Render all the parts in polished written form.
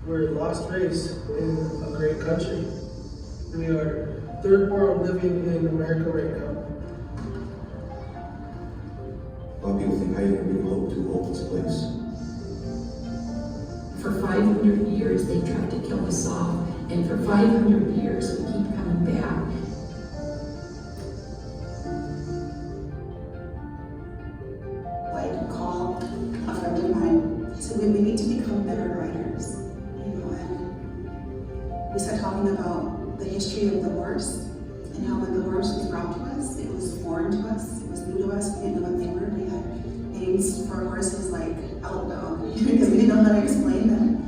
We're a lost race in a great country. We are third world living in America right now. A lot of people think, how you gonna bring hope to a hopeless place? For 500 years, they tried to kill us off, and for 500 years, we keep coming back. Like, call a friend of mine, so we need to become better writers, and we start talking about the history of the horse, and how when the horse was brought to us, it was foreign to us, it was new to us, we didn't know what they were. We had names for horses like outdog, because we didn't know how to explain them.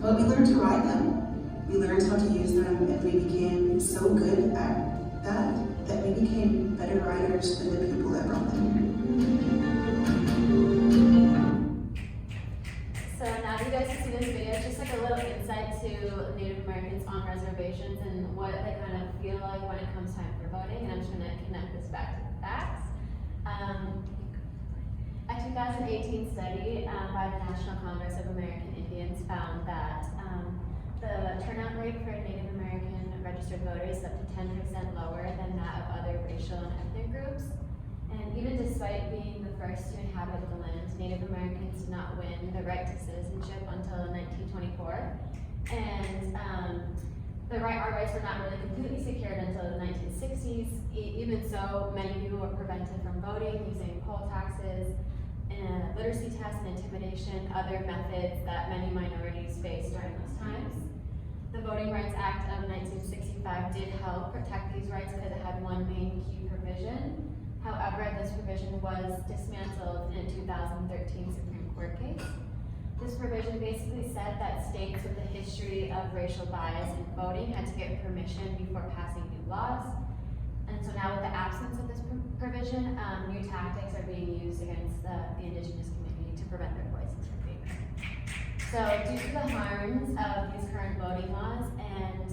But we learned to ride them. We learned how to use them, and we became so good at that we became better riders than the people that brought them here. So now you guys can see this video, it's just like a little insight to Native Americans on reservations and what they kind of feel like when it comes time for voting, and I'm just going to connect this back to the facts. A 2018 study by the National Congress of American Indians found that the turnout rate for Native American registered voters is up to 10% lower than that of other racial and ethnic groups. And even despite being the first to inhabit the land, Native Americans did not win the right to citizenship until 1924. And our rights were not really completely secured until the 1960s. Even so, many people were prevented from voting using poll taxes, literacy tests, and intimidation, other methods that many minorities faced during those times. The Voting Rights Act of 1965 did help protect these rights because it had one main key provision. However, this provision was dismantled in a 2013 Supreme Court case. This provision basically said that states with a history of racial bias in voting had to get permission before passing new laws. And so now with the absence of this provision, new tactics are being used against the indigenous community to prevent their voices from being heard. So due to the harms of these current voting laws and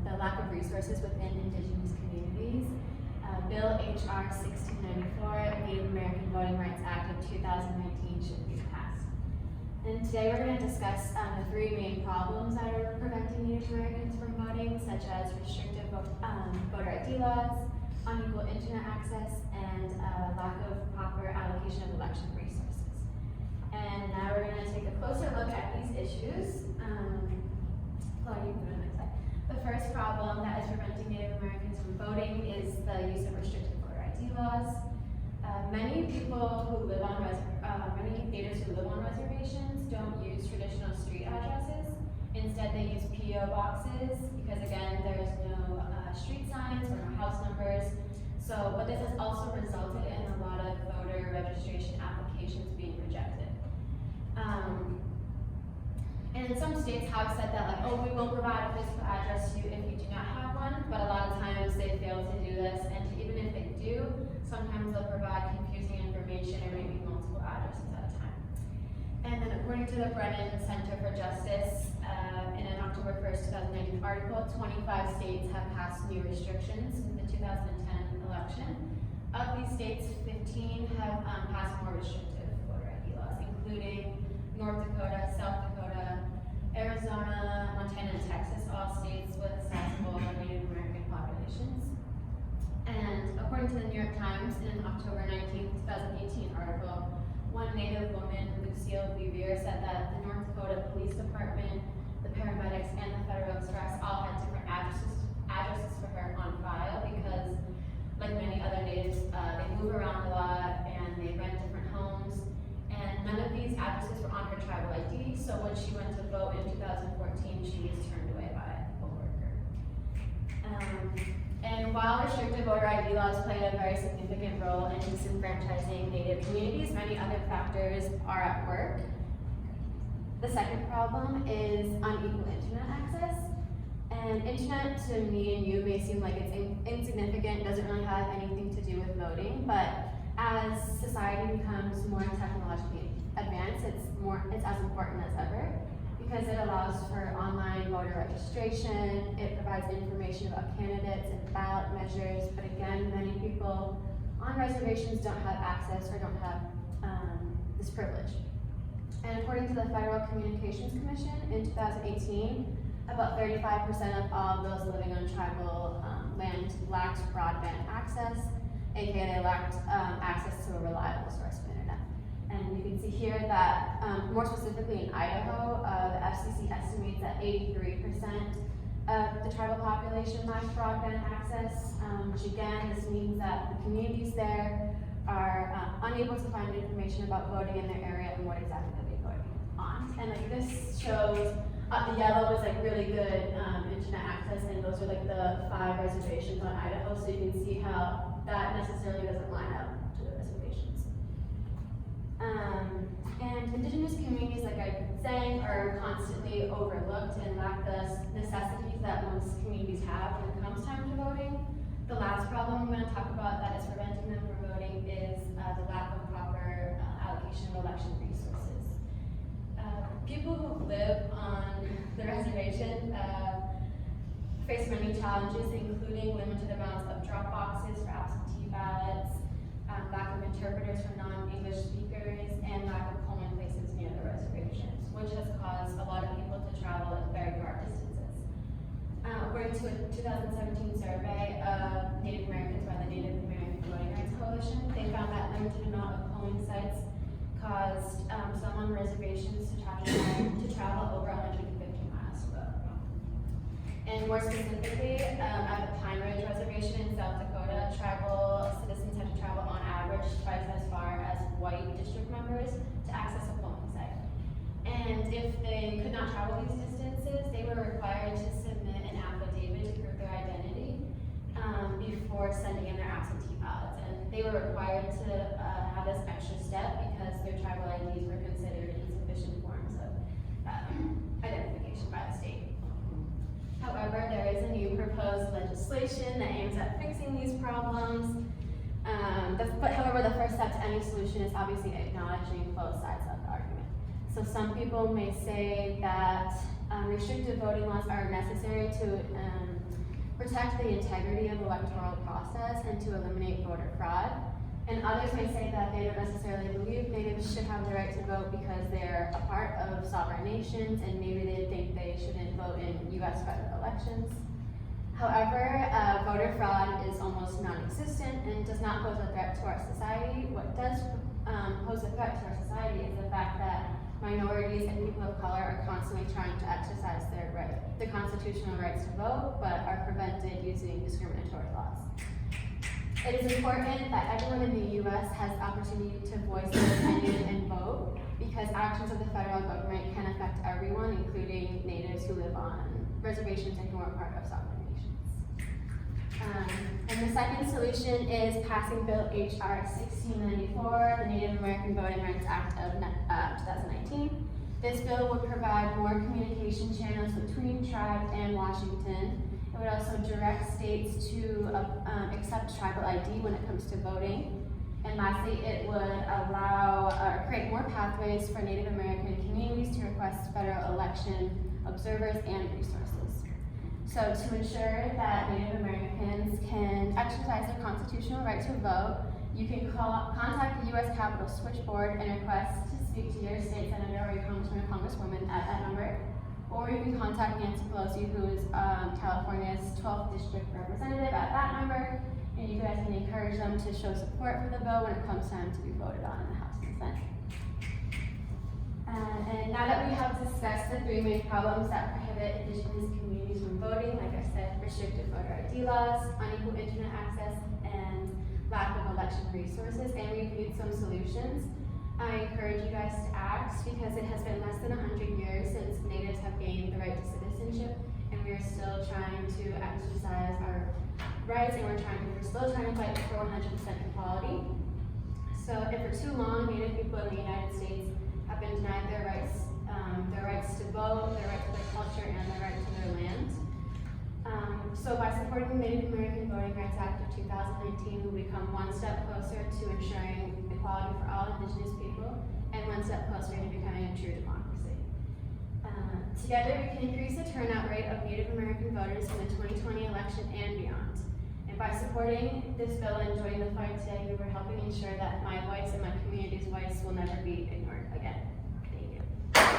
the lack of resources within indigenous communities, Bill H.R. 1694, Native American Voting Rights Act of 2019 should be passed. And today we're going to discuss the three main problems that are preventing Native Americans from voting, such as restrictive voter ID laws, unequal internet access, and lack of proper allocation of election resources. And now we're going to take a closer look at these issues. The first problem that is preventing Native Americans from voting is the use of restrictive voter ID laws. Many natives who live on reservations don't use traditional street addresses. Instead, they use P.O. boxes because, again, there's no street signs or no house numbers. So what this has also resulted in a lot of voter registration applications being rejected. And some states have said that, like, oh, we will provide a physical address to you if you do not have one, but a lot of times they fail to do this, and even if they do, sometimes they'll provide confusing information or maybe multiple addresses at a time. And then according to the Brennan Center for Justice, in an October 1st, 2019 article, 25 states have passed new restrictions in the 2010 election. Of these states, 15 have passed more restrictive voter ID laws, including North Dakota, South Dakota, Arizona, Montana, and Texas, all states with sizable Native American populations. And according to the New York Times, in an October 19, 2018 article, one Native woman, Lucille Bevere, said that the North Dakota Police Department, the paramedics, and the Federal Express all had different addresses for her on file because, like many other natives, they move around a lot and they rent different homes. And none of these addresses were on her tribal ID, so when she went to vote in 2014, she was turned away by a poll worker. And while restrictive voter ID laws play a very significant role in disenfranchising Native communities, many other factors are at work. The second problem is unequal internet access. And internet to me and you may seem like it's insignificant, doesn't really have anything to do with voting, but as society becomes more technologically advanced, it's as important as ever because it allows for online voter registration, it provides information about candidates and ballot measures, but again, many people on reservations don't have access or don't have this privilege. And according to the Federal Communications Commission, in 2018, about 35% of all those living on tribal land lacked broadband access, aka they lacked access to a reliable source of internet. And you can see here that, more specifically in Idaho, the FCC estimates that 83% of the tribal population lacks broadband access, which again, this means that the communities there are unable to find information about voting in their area and what exactly they'll be voting on. And like this shows, the yellow is like really good internet access, and those are like the 5 reservations on Idaho, so you can see how that necessarily doesn't line up to the reservations. And indigenous communities, like I've been saying, are constantly overlooked and lack the necessities that most communities have when it comes time to voting. The last problem I'm going to talk about that is preventing them from voting is the lack of proper allocation of election resources. People who live on the reservation face many challenges, including limited amounts of drop boxes for absentee ballots, lack of interpreters for non-English speakers, and lack of polling places near the reservations, which has caused a lot of people to travel at very far distances. According to a 2017 survey of Native Americans by the Native American Voting Rights Coalition, they found that limited amount of polling sites caused some on reservations to travel over 150 miles to vote. And more specifically, at the Pine Ridge Reservation in South Dakota, tribal citizens had to travel on average twice as far as white district members to access a polling site. And if they could not travel these distances, they were required to submit an affidavit to prove their identity before sending in their absentee ballots. And they were required to have this extra step because their tribal IDs were considered insufficient forms of identification by the state. However, there is a new proposed legislation that aims at fixing these problems. However, the first step to any solution is obviously acknowledging both sides of the argument. So some people may say that restrictive voting laws are necessary to protect the integrity of the electoral process and to eliminate voter fraud. And others may say that they don't necessarily believe natives should have the right to vote because they're a part of sovereign nations and maybe they think they shouldn't vote in US federal elections. However, voter fraud is almost non-existent and does not pose a threat to our society. What does pose a threat to our society is the fact that minorities and people of color are constantly trying to exercise their constitutional rights to vote, but are prevented using discriminatory laws. It is important that everyone in the U.S. has the opportunity to voice their opinion and vote, because actions of the federal government can affect everyone, including natives who live on reservations and who are part of sovereign nations. And the second solution is passing Bill H.R. 1694, the Native American Voting Rights Act of 2019. This bill would provide more communication channels between tribes and Washington. It would also direct states to accept tribal ID when it comes to voting. And lastly, it would allow or create more pathways for Native American communities to request federal election observers and resources. So to ensure that Native Americans can exercise their constitutional right to vote, you can contact the U.S. Capitol switchboard and request to speak to your state senator or your congressman or congresswoman at that number. Or you can contact Nancy Pelosi, who is California's 12th district representative, at that number, and you guys can encourage them to show support for the bill when it comes time to be voted on in the House and Senate. And now that we have discussed the 3 main problems that prohibit indigenous communities from voting, like I said, restricted voter ID laws, unequal internet access, and lack of election resources, and we reviewed some solutions, I encourage you guys to act, because it has been less than 100 years since natives have gained the right to citizenship, and we are still trying to exercise our rights, and we're still trying to fight for 100% equality. So if for too long, Native people in the United States have been denied their rights to vote, their right to their culture, and their right to their land. So by supporting the Native American Voting Rights Act of 2019, we become one step closer to ensuring equality for all Indigenous people, and one step closer to becoming a true democracy. Together, we can increase the turnout rate of Native American voters in the 2020 election and beyond. And by supporting this bill and joining the fight today, we were helping ensure that my voice and my community's voice